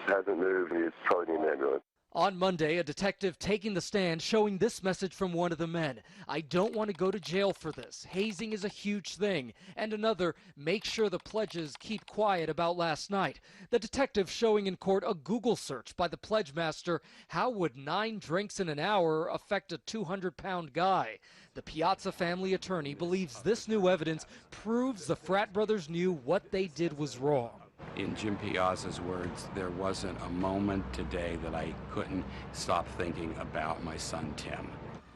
[SPEAKER 18] hasn't moved, and he's probably in the ambulance.
[SPEAKER 17] On Monday, a detective taking the stand showing this message from one of the men. I don't want to go to jail for this. Hazing is a huge thing. And another, make sure the pledges keep quiet about last night. The detective showing in court a Google search by the pledge master. How would 9 drinks in an hour affect a 200-pound guy? The Piazza family attorney believes this new evidence proves the frat brothers knew what they did was wrong.
[SPEAKER 19] In Jim Piazza's words, there wasn't a moment today that I couldn't stop thinking about my son Tim.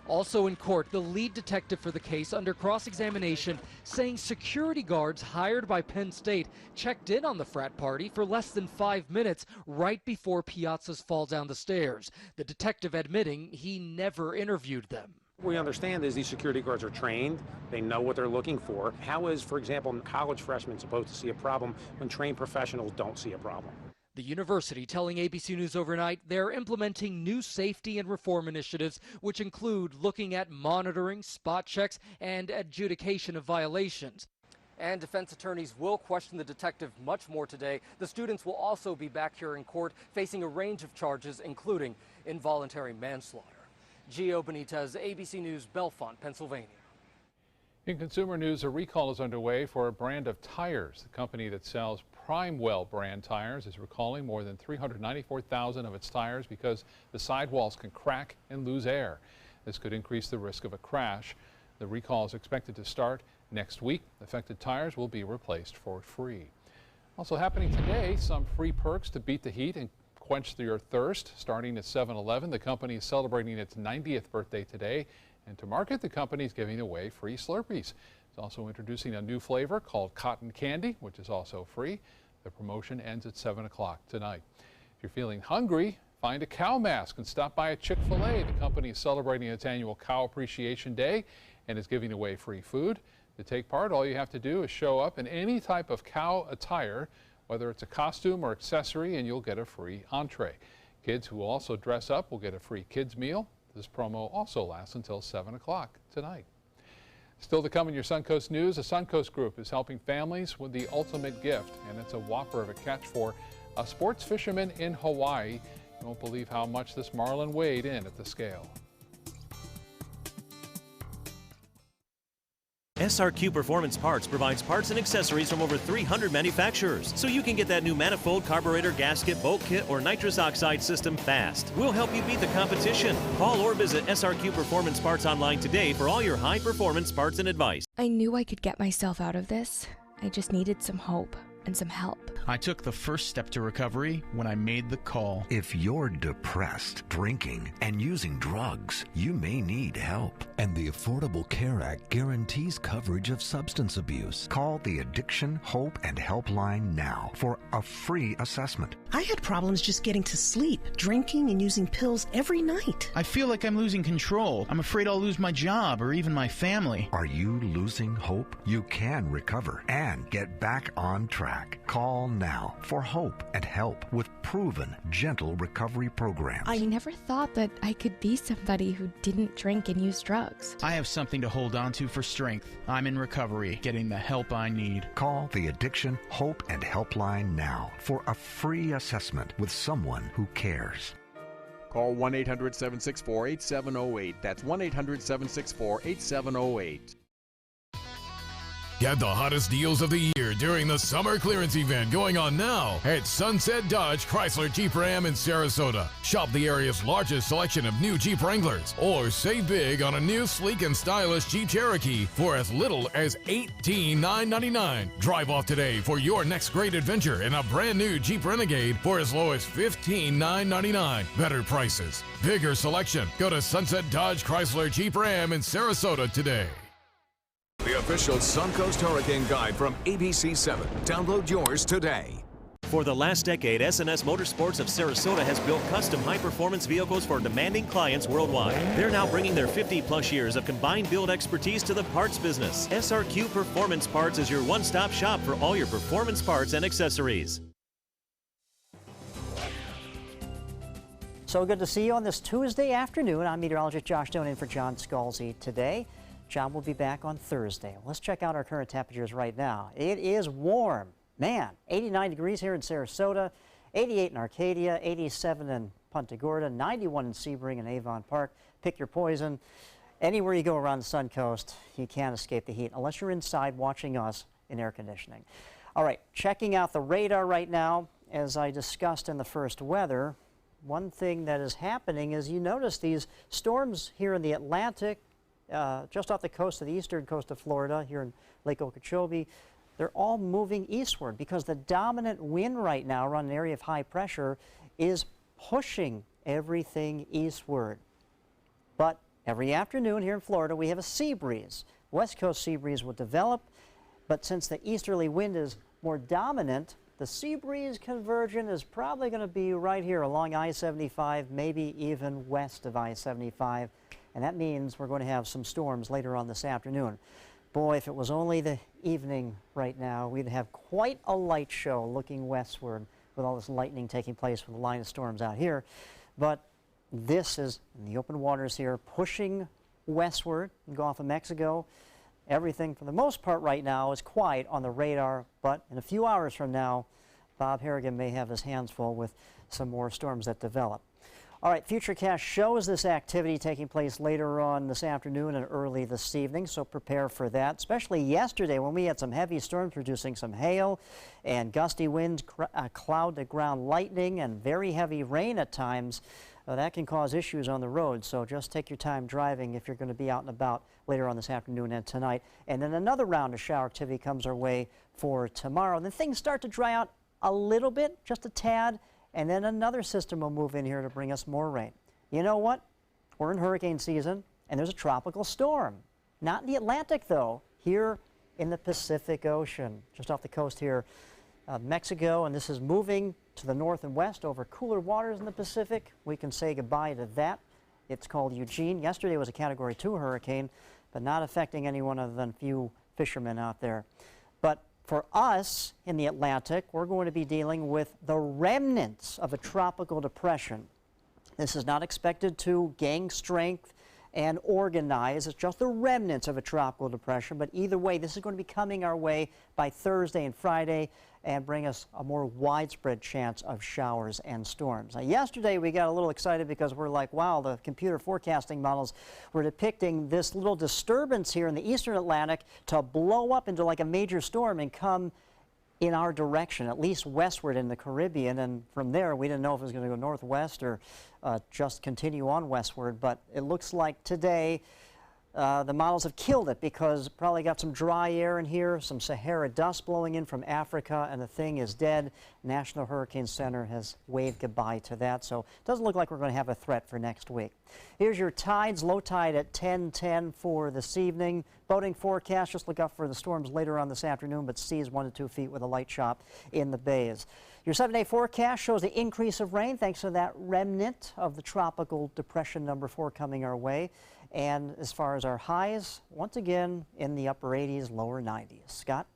[SPEAKER 17] Also in court, the lead detective for the case under cross-examination saying security guards hired by Penn State checked in on the frat party for less than 5 minutes right before Piazza's fall down the stairs. The detective admitting he never interviewed them.
[SPEAKER 21] What we understand is these security guards are trained. They know what they're looking for. How is, for example, college freshmen supposed to see a problem when trained professionals don't see a problem?
[SPEAKER 17] The university telling ABC News overnight they're implementing new safety and reform initiatives, which include looking at monitoring, spot checks, and adjudication of violations. And defense attorneys will question the detective much more today. The students will also be back here in court facing a range of charges, including involuntary manslaughter. Gio Benitez, ABC News, Bellefonte, Pennsylvania.
[SPEAKER 2] In consumer news, a recall is underway for a brand of tires. The company that sells Primewell brand tires is recalling more than 394,000 of its tires because the sidewalls can crack and lose air. This could increase the risk of a crash. The recall is expected to start next week. Affected tires will be replaced for free. Also happening today, some free perks to beat the heat and quench your thirst. Starting at 7-Eleven, the company is celebrating its 90th birthday today. And to market, the company is giving away free Slurpees. It's also introducing a new flavor called Cotton Candy, which is also free. The promotion ends at 7 o'clock tonight. If you're feeling hungry, find a cow mask and stop by a Chick-fil-A. The company is celebrating its annual Cow Appreciation Day and is giving away free food. To take part, all you have to do is show up in any type of cow attire, whether it's a costume or accessory, and you'll get a free entree. Kids who also dress up will get a free kids meal. This promo also lasts until 7 o'clock tonight. Still to come in your Suncoast News, the Suncoast Group is helping families with the ultimate gift, and it's a whopper of a catch for a sports fisherman in Hawaii. You won't believe how much this marlin weighed in at the scale.
[SPEAKER 3] SRQ Performance Parts provides parts and accessories from over 300 manufacturers, so you can get that new manifold, carburetor, gasket, bolt kit, or nitrous oxide system fast. We'll help you beat the competition. Call or visit SRQ Performance Parts online today for all your high-performance parts and advice.
[SPEAKER 6] I knew I could get myself out of this. I just needed some hope and some help.
[SPEAKER 10] I took the first step to recovery when I made the call.
[SPEAKER 20] If you're depressed, drinking, and using drugs, you may need help. And the Affordable Care Act guarantees coverage of substance abuse. Call the Addiction, Hope, and Helpline now for a free assessment.
[SPEAKER 22] I had problems just getting to sleep, drinking and using pills every night.
[SPEAKER 10] I feel like I'm losing control. I'm afraid I'll lose my job or even my family.
[SPEAKER 20] Are you losing hope? You can recover and get back on track. Call now for hope and help with proven, gentle recovery programs.
[SPEAKER 6] I never thought that I could be somebody who didn't drink and use drugs.
[SPEAKER 10] I have something to hold on to for strength. I'm in recovery, getting the help I need.
[SPEAKER 20] Call the Addiction, Hope, and Helpline now for a free assessment with someone who cares.
[SPEAKER 23] Call 1-800-764-8708. That's 1-800-764-8708.
[SPEAKER 24] Get the hottest deals of the year during the summer clearance event going on now at Sunset Dodge Chrysler Jeep Ram in Sarasota. Shop the area's largest selection of new Jeep Wranglers or save big on a new sleek and stylish Jeep Cherokee for as little as $18,999. Drive off today for your next great adventure in a brand new Jeep Renegade for as low as $15,999. Better prices, bigger selection. Go to Sunset Dodge Chrysler Jeep Ram in Sarasota today.
[SPEAKER 1] The official Suncoast Hurricane Guide from ABC7. Download yours today.
[SPEAKER 3] For the last decade, SNS Motorsports of Sarasota has built custom high-performance vehicles for demanding clients worldwide. They're now bringing their 50-plus years of combined build expertise to the parts business. SRQ Performance Parts is your one-stop shop for all your performance parts and accessories.
[SPEAKER 9] So good to see you on this Tuesday afternoon. I'm meteorologist Josh Stone in for John Scalzi today. John will be back on Thursday. Let's check out our current temperatures right now. It is warm. Man, 89 degrees here in Sarasota, 88 in Arcadia, 87 in Punta Gorda, 91 in Sebring and Avon Park. Pick your poison. Anywhere you go around the Suncoast, you can't escape the heat unless you're inside watching us in air conditioning. All right, checking out the radar right now. As I discussed in the first weather, one thing that is happening is you notice these storms here in the Atlantic, just off the coast of the eastern coast of Florida, here in Lake Okeechobee, they're all moving eastward because the dominant wind right now around an area of high pressure is pushing everything eastward. But every afternoon here in Florida, we have a sea breeze. West coast sea breeze will develop, but since the easterly wind is more dominant, the sea breeze convergence is probably going to be right here along I-75, maybe even west of I-75. And that means we're going to have some storms later on this afternoon. Boy, if it was only the evening right now, we'd have quite a light show looking westward with all this lightning taking place with the line of storms out here. But this is in the open waters here, pushing westward in the Gulf of Mexico. Everything, for the most part right now, is quiet on the radar, but in a few hours from now, Bob Harrigan may have his hands full with some more storms that develop. All right, Futurecast shows this activity taking place later on this afternoon and early this evening, so prepare for that, especially yesterday when we had some heavy storms producing some hail and gusty winds, cloud-to-ground lightning, and very heavy rain at times. That can cause issues on the road, so just take your time driving if you're going to be out and about later on this afternoon and tonight. And then another round of shower activity comes our way for tomorrow. Then things start to dry out a little bit, just a tad, and then another system will move in here to bring us more rain. You know what? We're in hurricane season, and there's a tropical storm. Not in the Atlantic, though, here in the Pacific Ocean, just off the coast here of Mexico, and this is moving to the north and west over cooler waters in the Pacific. We can say goodbye to that. It's called Eugene. Yesterday was a Category 2 hurricane, but not affecting anyone other than a few fishermen out there. But for us in the Atlantic, we're going to be dealing with the remnants of a tropical depression. This is not expected to gain strength and organize. It's just the remnants of a tropical depression. But either way, this is going to be coming our way by Thursday and Friday and bring us a more widespread chance of showers and storms. Now, yesterday we got a little excited because we're like, wow, the computer forecasting models were depicting this little disturbance here in the eastern Atlantic to blow up into like a major storm and come in our direction, at least westward in the Caribbean. And from there, we didn't know if it was going to go northwest or just continue on westward. But it looks like today the models have killed it because probably got some dry air in here, some Sahara dust blowing in from Africa, and the thing is dead. National Hurricane Center has waved goodbye to that, so it doesn't look like we're going to have a threat for next week. Here's your tides. Low tide at 10:10 for this evening. Boating forecast, just look out for the storms later on this afternoon, but seas 1 to 2 feet with a light chop in the bays. Your 7-day forecast shows the increase of rain thanks to that remnant of the tropical depression number 4 coming our way. And as far as our highs, once again in the upper 80s, lower 90s. Scott?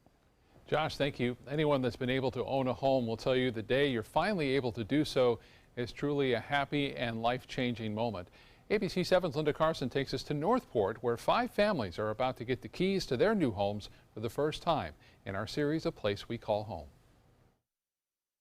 [SPEAKER 2] Josh, thank you. Anyone that's been able to own a home will tell you the day you're finally able to do so is truly a happy and life-changing moment. ABC 7's Linda Carson takes us to Northport, where 5 families are about to get the keys to their new homes for the first time in our series, A Place We Call Home.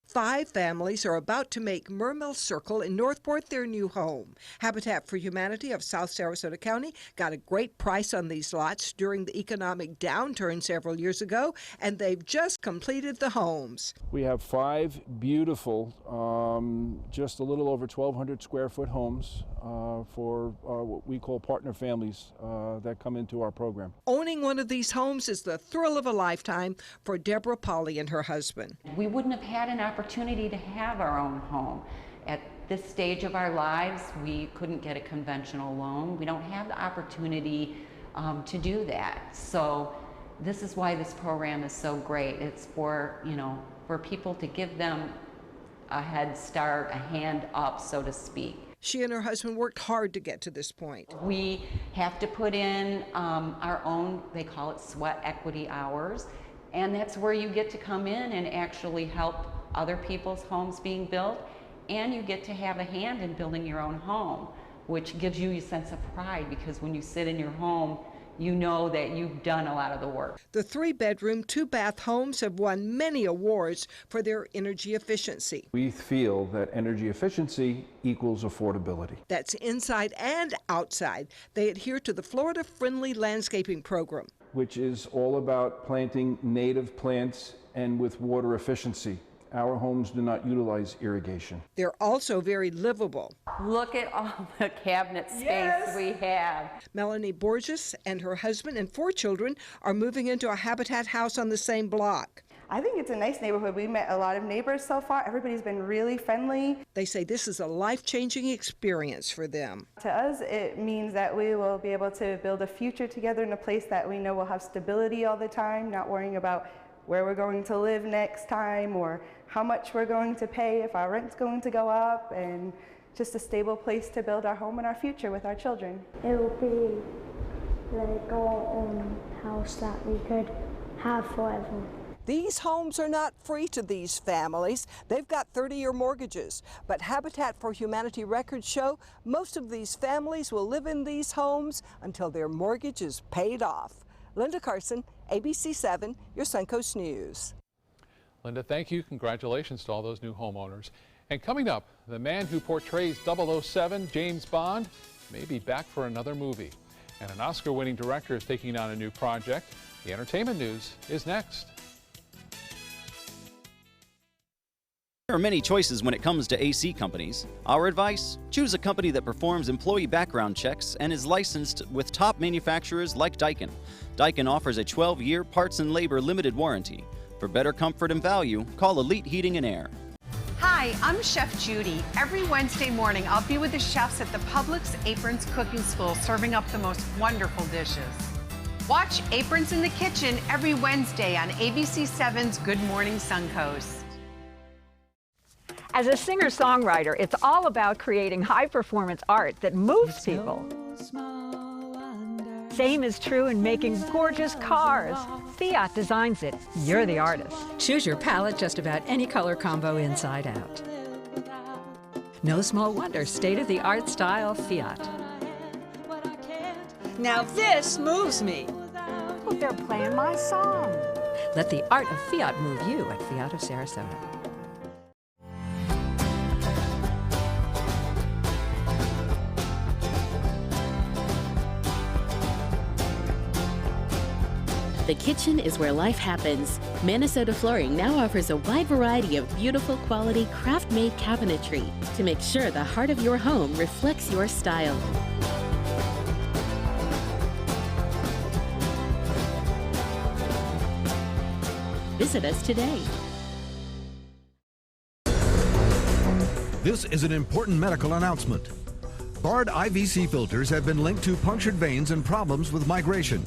[SPEAKER 5] 5 families are about to make Mermill Circle in Northport their new home. Habitat for Humanity of South Sarasota County got a great price on these lots during the economic downturn several years ago, and they've just completed the homes.
[SPEAKER 7] We have 5 beautiful, just a little over 1,200 square foot homes for what we call partner families that come into our program.
[SPEAKER 5] Owning one of these homes is the thrill of a lifetime for Deborah Polly and her husband.
[SPEAKER 8] We wouldn't have had an opportunity to have our own home. At this stage of our lives, we couldn't get a conventional loan. We don't have the opportunity to do that. So this is why this program is so great. It's for, for people to give them a head start, a hand up, so to speak.
[SPEAKER 5] She and her husband worked hard to get to this point.
[SPEAKER 8] We have to put in our own, they call it sweat equity hours, and that's where you get to come in and actually help other people's homes being built, and you get to have a hand in building your own home, which gives you a sense of pride, because when you sit in your home, you know that you've done a lot of the work.
[SPEAKER 5] The 3-bedroom, 2-bath homes have won many awards for their energy efficiency.
[SPEAKER 7] We feel that energy efficiency equals affordability.
[SPEAKER 5] That's inside and outside. They adhere to the Florida Friendly Landscaping Program,
[SPEAKER 7] which is all about planting native plants and with water efficiency. Our homes do not utilize irrigation.
[SPEAKER 5] They're also very livable.
[SPEAKER 8] Look at all the cabinet space we have.
[SPEAKER 5] Melanie Borges and her husband and 4 children are moving into a Habitat house on the same block.
[SPEAKER 23] I think it's a nice neighborhood. We met a lot of neighbors so far. Everybody's been really friendly.
[SPEAKER 5] They say this is a life-changing experience for them.
[SPEAKER 23] To us, it means that we will be able to build a future together in a place that we know will have stability all the time, not worrying about where we're going to live next time or how much we're going to pay, if our rent's going to go up, and just a stable place to build our home and our future with our children.
[SPEAKER 25] It will be like our own house that we could have forever.
[SPEAKER 5] These homes are not free to these families. They've got 30-year mortgages, but Habitat for Humanity records show most of these families will live in these homes until their mortgage is paid off. Linda Carson, ABC 7, your Suncoast News.
[SPEAKER 2] Linda, thank you. Congratulations to all those new homeowners. And coming up, The man who portrays 007, James Bond, may be back for another movie. And an Oscar-winning director is taking on a new project. The entertainment news is next.
[SPEAKER 4] There are many choices when it comes to AC companies. Our advice? Choose a company that performs employee background checks and is licensed with top manufacturers like Daikin. Daikin offers a 12-year parts and labor limited warranty. For better comfort and value, call Elite Heating and Air.
[SPEAKER 11] Hi, I'm Chef Judy. Every Wednesday morning, I'll be with the chefs at the Publix Aprons Cooking School serving up the most wonderful dishes. Watch Aprons in the Kitchen every Wednesday on ABC7's Good Morning Suncoast.
[SPEAKER 12] As a singer-songwriter, it's all about creating high-performance art that moves people. Same is true in making gorgeous cars. Fiat designs it. You're the artist.
[SPEAKER 13] Choose your palette just about any color combo inside out. No small wonder, state-of-the-art style Fiat.
[SPEAKER 12] Now this moves me. Oh, they're playing my song.
[SPEAKER 13] Let the art of Fiat move you at Fiat of Sarasota.
[SPEAKER 14] The kitchen is where life happens. Minnesota Flooring now offers a wide variety of beautiful quality craft-made cabinetry to make sure the heart of your home reflects your style. Visit us today.
[SPEAKER 26] This is an important medical announcement. Bard IVC filters have been linked to punctured veins and problems with migration.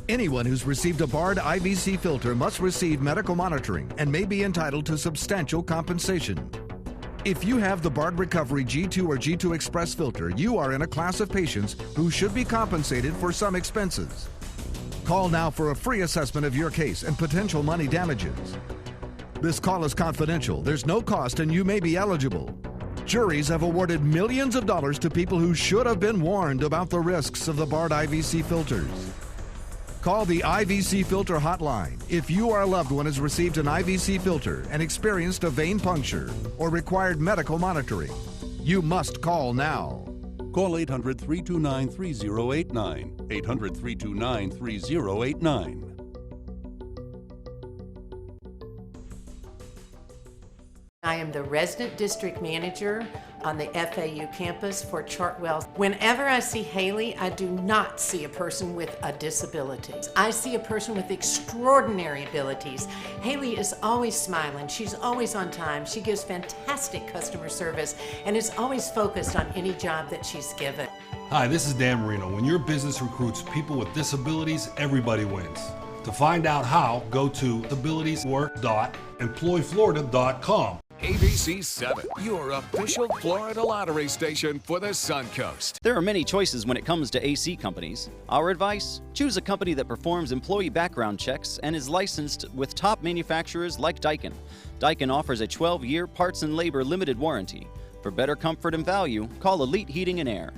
[SPEAKER 26] Anyone who's received a Bard IVC filter must receive medical monitoring and may be entitled to substantial compensation. If you have the Bard Recovery G2 or G2 Express filter, you are in a class of patients who should be compensated for some expenses. Call now for a free assessment of your case and potential money damages. This call is confidential, there's no cost, and you may be eligible. Juries have awarded millions of dollars to people who should have been warned about the risks of the Bard IVC filters. Call the IVC Filter Hotline if you or a loved one has received an IVC filter and experienced a vein puncture or required medical monitoring. You must call now.
[SPEAKER 27] Call 800-329-3089. 800-329-3089.
[SPEAKER 28] I am the resident district manager on the FAU campus for Chartwell. Whenever I see Haley, I do not see a person with a disability. I see a person with extraordinary abilities. Haley is always smiling. She's always on time. She gives fantastic customer service and is always focused on any job that she's given.
[SPEAKER 29] Hi, this is Dan Marino. When your business recruits people with disabilities, everybody wins. To find out how, go to abilitieswork.employflorida.com.
[SPEAKER 1] ABC7, your official Florida lottery station for the Suncoast.
[SPEAKER 4] There are many choices when it comes to AC companies. Our advice? Choose a company that performs employee background checks and is licensed with top manufacturers like Daikin. Daikin offers a 12-year parts and labor limited warranty. For better comfort and value, call Elite Heating and Air.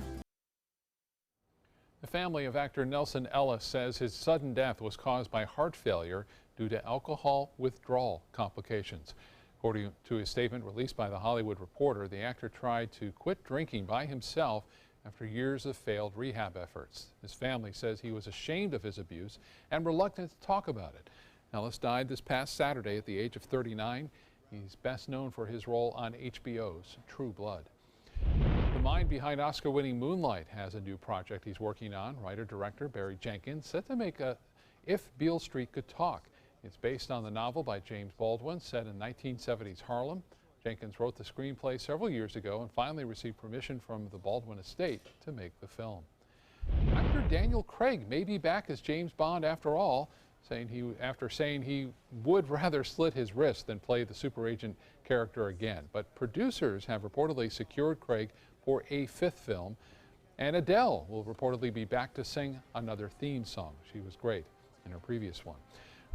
[SPEAKER 2] The family of actor Nelson Ellis says his sudden death was caused by heart failure due to alcohol withdrawal complications. According to a statement released by The Hollywood Reporter, the actor tried to quit drinking by himself after years of failed rehab efforts. His family says he was ashamed of his abuse and reluctant to talk about it. Ellis died this past Saturday at the age of 39. He's best known for his role on HBO's True Blood. The mind behind Oscar-winning Moonlight has a new project he's working on. Writer-director Barry Jenkins set to make a If Beale Street Could Talk. It's based on the novel by James Baldwin, set in 1970s Harlem. Jenkins wrote the screenplay several years ago and finally received permission from the Baldwin estate to make the film. Actor Daniel Craig may be back as James Bond after all, after saying he would rather slit his wrist than play the super agent character again. But producers have reportedly secured Craig for a fifth film, and Adele will reportedly be back to sing another theme song. She was great in her previous one.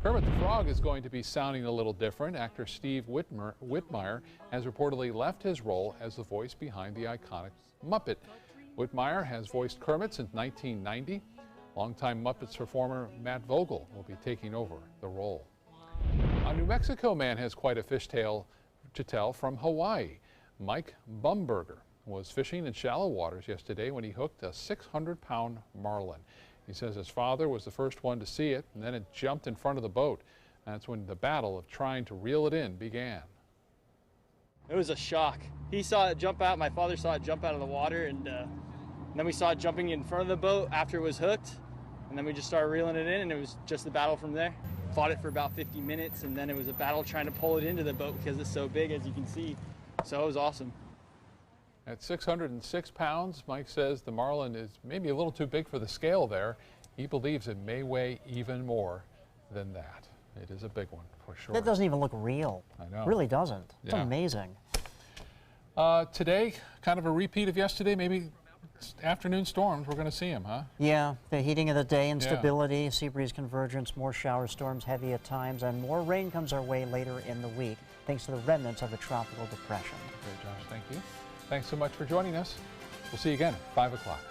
[SPEAKER 2] Kermit the Frog is going to be sounding a little different. Actor Steve Whitmire has reportedly left his role as the voice behind the iconic Muppet. Whitmire has voiced Kermit since 1990. Longtime Muppets performer Matt Vogel will be taking over the role. A New Mexico man has quite a fishtail to tell from Hawaii. Mike Bumberger was fishing in shallow waters yesterday when he hooked a 600-pound marlin. He says his father was the first one to see it, and then it jumped in front of the boat. That's when the battle of trying to reel it in began.
[SPEAKER 6] It was a shock. He saw it jump out, my father saw it jump out of the water, and then we saw it jumping in front of the boat after it was hooked, and then we just started reeling it in, and it was just the battle from there. Fought it for about 50 minutes, and then it was a battle trying to pull it into the boat because it's so big, as you can see. So it was awesome.
[SPEAKER 2] At 606 pounds, Mike says the marlin is maybe a little too big for the scale there. He believes it may weigh even more than that. It is a big one, for sure.
[SPEAKER 9] That doesn't even look real.
[SPEAKER 2] I know.
[SPEAKER 9] It really doesn't. It's amazing.
[SPEAKER 2] Today, kind of a repeat of yesterday, maybe afternoon storms. We're going to see them, huh?
[SPEAKER 9] Yeah, the heating of the day, instability, sea breeze convergence, more shower storms, heavy at times, and more rain comes our way later in the week, thanks to the remnants of a tropical depression.
[SPEAKER 2] Great, Josh. Thank you. Thanks so much for joining us. We'll see you again at 5 o'clock.